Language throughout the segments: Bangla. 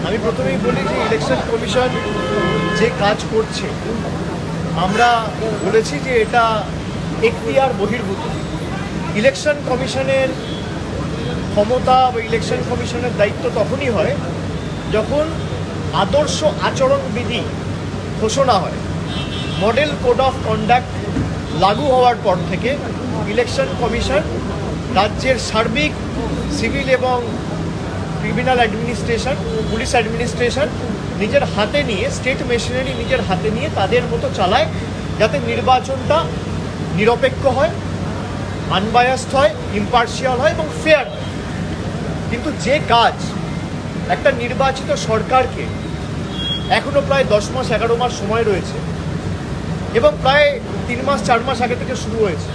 আমি প্রথমেই বলি যে ইলেকশন কমিশন যে কাজ করছে আমরা বলেছি যে এটা এখতিয়ার বহির্ভূত। ইলেকশন কমিশনের ক্ষমতা বা ইলেকশন কমিশনের দায়িত্ব তখনই হয় যখন আদর্শ আচরণবিধি ঘোষণা হয়। মডেল কোড অফ কন্ডাক্ট লাগু হওয়ার পর থেকে ইলেকশন কমিশন রাজ্যের সার্বিক সিভিল এবং ক্রিমিনাল অ্যাডমিনিস্ট্রেশন, পুলিশ অ্যাডমিনিস্ট্রেশন নিজের হাতে নিয়ে, স্টেট মেশিনারি নিজের হাতে নিয়ে তাদের মতো চালায়, যাতে নির্বাচনটা নিরপেক্ষ হয়, আনবায়াসড হয়, ইম্পার্শিয়াল হয় এবং ফেয়ার হয়। কিন্তু যে কাজ একটা নির্বাচিত সরকারকে এখনও প্রায় 10 মাস 11 মাস সময় রয়েছে এবং প্রায় 3 মাস 4 মাস আগে থেকে শুরু হয়েছে,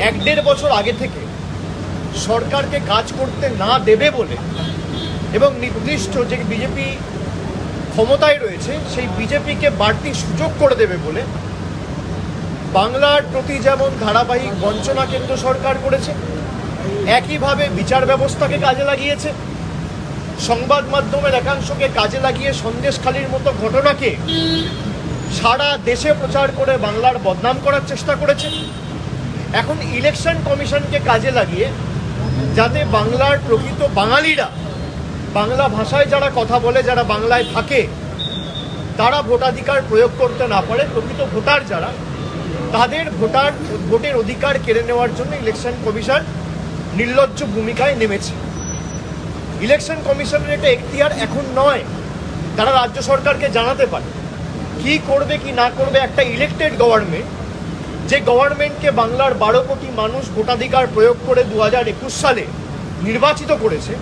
1-1.5 বছর আগে থেকে সরকারকে কাজ করতে না দেবে বলে এবং নির্দিষ্ট যে বিজেপি ক্ষমতায় রয়েছে সেই বিজেপিকে বাড়তি সুযোগ করে দেবে বলে বাংলার প্রতি যেমন ধারাবাহিক বঞ্চনা কেন্দ্র সরকার করেছে, একইভাবে বিচার ব্যবস্থাকে কাজে লাগিয়েছে, সংবাদ মাধ্যমের একাংশকে কাজে লাগিয়ে সন্দেশখালির মতো ঘটনাকে সারা দেশে প্রচার করে বাংলার বদনাম করার চেষ্টা করেছে। এখন ইলেকশন কমিশনকে কাজে লাগিয়ে যাতে বাংলার প্রকৃত বাঙালিরা, বাংলা ভাষায় যারা কথা বলে, যারা বাংলায় থাকে, তারা ভোটাধিকার প্রয়োগ করতে না পারে, প্রকৃত ভোটার যারা, তাদের ভোটের অধিকার কেড়ে নেওয়ার জন্য ইলেকশন কমিশন নির্লজ্জ ভূমিকায় নেমেছে। ইলেকশন কমিশনের এটা এখতিয়ার এখন নয়, তারা রাজ্য সরকারকে জানাতে পারে কি করবে কি না করবে। একটা ইলেক্টেড গভর্নমেন্ট, যে গভর্নমেন্টকে বাংলার 12 কোটি মানুষ ভোটাধিকার প্রয়োগ করে 2021 সালে নির্বাচিত করেছে,